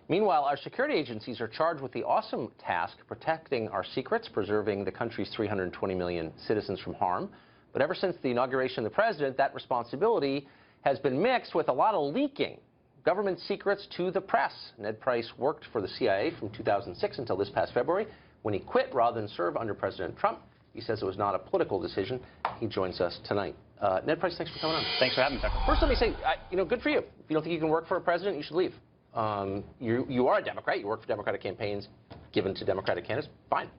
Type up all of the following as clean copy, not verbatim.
Meanwhile, our security agencies are charged with the awesome task protecting our secrets, preserving the country's 320 million citizens from harm. But ever since the inauguration of the president, that responsibility has been mixed with a lot of leaking government secrets to the press. Ned Price worked for the CIA from 2006 until this past February, when he quit rather than serve under President Trump. He says it was not a political decision. He joins us tonight. Ned Price, thanks for coming on. Thanks for having me, Tucker. First, let me say, good for you. If you don't think you can work for a president, you should leave. You are a Democrat. You work for Democratic campaigns given to Democratic candidates. Fine.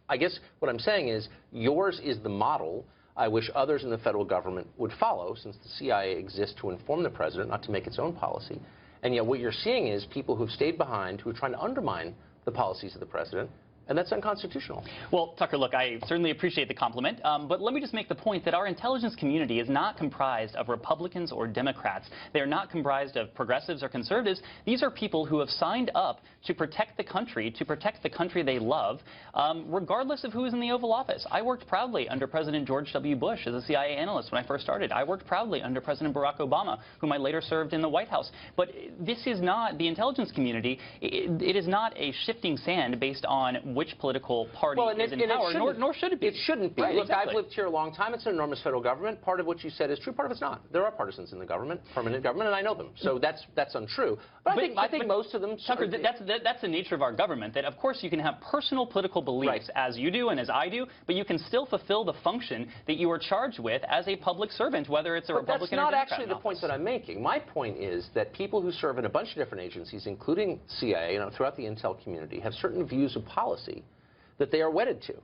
I guess what I'm saying is yours is the model I wish others in the federal government would follow, since the CIA exists to inform the president, not to make its own policy. And yet what you're seeing is people who've stayed behind, who are trying to undermine the policies of the president. And that's unconstitutional. Well, Tucker, look, I certainly appreciate the compliment, but let me just make the point that our intelligence community is not comprised of Republicans or Democrats. They are not comprised of progressives or conservatives. These are people who have signed up to protect the country they love, regardless of who is in the Oval Office. I worked proudly under President George W. Bush as a CIA analyst when I first started. I worked proudly under President Barack Obama, whom I later served in the White House. But this is not the intelligence community. It is not a shifting sand based on which political party is in power, nor should it be. It shouldn't be. Right, Look, exactly. I've lived here a long time. It's an enormous federal government. Part of what you said is true. Part of it's not. There are partisans in the government, permanent government, and I know them. So that's untrue. But I think most of them... Tucker, that's the nature of our government, that of course you can have personal political beliefs, as you do and as I do, but you can still fulfill the function that you are charged with as a public servant, whether it's a Republican or Democrat. That's not actually the point that I'm making. My point is that people who serve in a bunch of different agencies, including CIA and throughout the intel community, have certain views of policy that they are wedded to.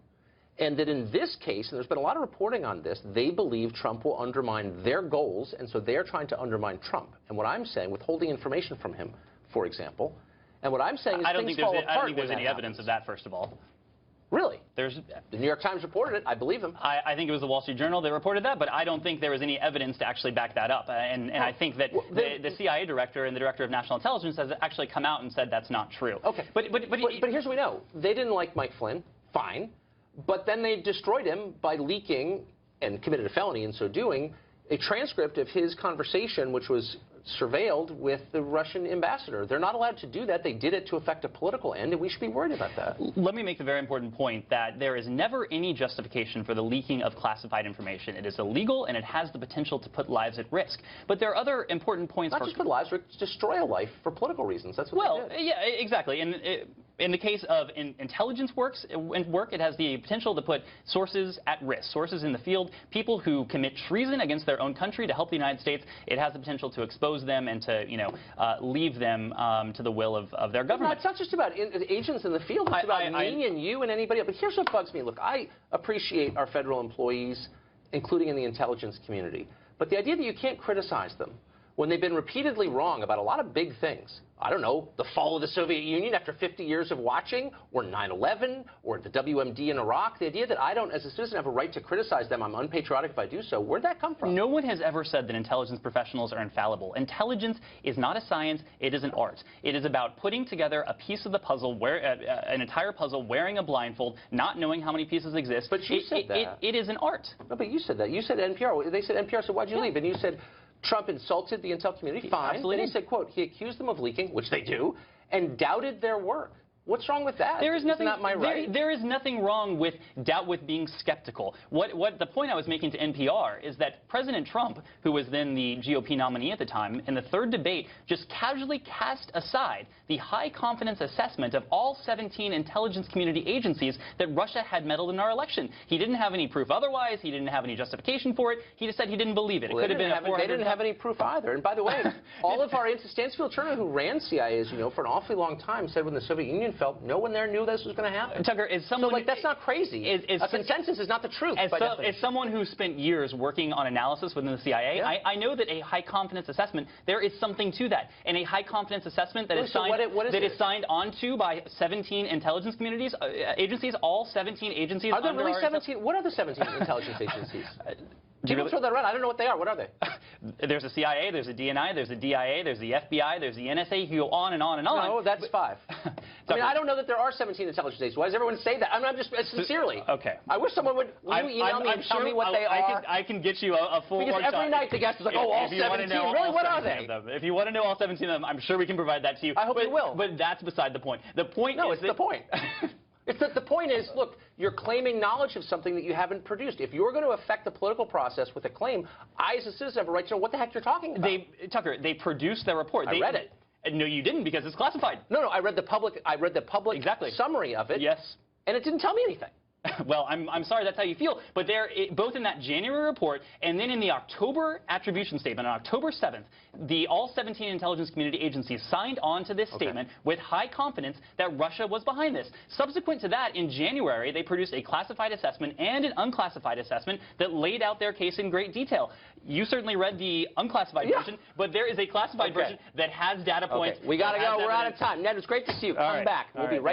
And that in this case, and there's been a lot of reporting on this, they believe Trump will undermine their goals, and so they're trying to undermine Trump. And what I'm saying, withholding information from him, for example, and what I'm saying is I don't think there's any evidence of that, first of all. Really? The New York Times reported it. I believe them. I think it was the Wall Street Journal that reported that, but I don't think there was any evidence to actually back that up. And I think that the CIA director and the director of national intelligence has actually come out and said that's not true. Okay. But here's what we know. They didn't like Mike Flynn. Fine. But then they destroyed him by leaking, and committed a felony in so doing, a transcript of his conversation, which was surveilled with the Russian ambassador. They're not allowed to do that. They did it to effect a political end, and we should be worried about that. Let me make the very important point that there is never any justification for the leaking of classified information. It is illegal, and it has the potential to put lives at risk. But there are other important points. Not just put lives, but destroy a life for political reasons. That's what they did. Yeah, exactly. And in the case of intelligence work, it has the potential to put sources at risk, sources in the field, people who commit treason against their own country to help the United States. It has the potential to expose them and to, leave them to the will of their government. It's not just about agents in the field. It's about me and you and anybody else. But here's what bugs me. Look, I appreciate our federal employees, including in the intelligence community. But the idea that you can't criticize them when they've been repeatedly wrong about a lot of big things. I don't know, the fall of the Soviet Union after 50 years of watching, or 9/11, or the WMD in Iraq. The idea that I don't, as a citizen, have a right to criticize them, I'm unpatriotic if I do so, where'd that come from? No one has ever said that intelligence professionals are infallible. Intelligence is not a science, it is an art. It is about putting together a piece of the puzzle, an entire puzzle, wearing a blindfold, not knowing how many pieces exist. But you said that. It is an art. No, but you said that. You said NPR. They said NPR, so why'd you leave? And you said Trump insulted the intel community. Fine. Absolutely. Then he said, quote, he accused them of leaking, which they do, and doubted their work. What's wrong with that? There is nothing. Isn't that my right? There is nothing wrong with being skeptical. What the point I was making to NPR is that President Trump, who was then the GOP nominee at the time, in the third debate, just casually cast aside the high confidence assessment of all 17 intelligence community agencies that Russia had meddled in our election. He didn't have any proof otherwise. He didn't have any justification for it. He just said he didn't believe it. Well, they didn't have any proof either. And by the way, all of our Stansfield Turner, who ran CIA, as you know, for an awfully long time, said when the Soviet Union fell, no one there knew this was going to happen. Tucker, is someone... So, that's not crazy. A consensus is not the truth, by definition. As someone who spent years working on analysis within the CIA, yeah. I know that a high-confidence assessment, there is something to that. And a high-confidence assessment that is signed onto by 17 intelligence communities, agencies, all 17 agencies... Are there really 17? What are the 17 intelligence agencies? People throw that around. I don't know what they are. What are they? There's a CIA, there's a DNI, there's a DIA, there's the FBI, there's the NSA. You go on and on and on. No, that's 5. I mean, I don't know that there are 17 intelligence agencies. Why does everyone say that? I mean, I'm just sincerely. Okay. I wish someone would. Will you email me and tell me what they are? I can get you a full. Because every night the guest is like, oh, all 17. Really, what are they? If you want to know all 17 of them, I'm sure we can provide that to you. I hope you will. But that's beside the point. The point no, is it's the point. It's that the point is, look, you're claiming knowledge of something that you haven't produced. If you're going to affect the political process with a claim, I, as a citizen, have a right to know what the heck you're talking about. Tucker, they produced their report. I read it. No, you didn't, because it's classified. No, I read the public exactly. summary of it. Yes. And it didn't tell me anything. Well, I'm sorry that's how you feel, but both in that January report and then in the October attribution statement on October 7th, all 17 intelligence community agencies signed on to this statement with high confidence that Russia was behind this. Subsequent to that, in January, they produced a classified assessment and an unclassified assessment that laid out their case in great detail. You certainly read the unclassified version, but there is a classified version that has data points. We got to go. We're out of time. Ned, it's great to see you. Come back. We'll be right back.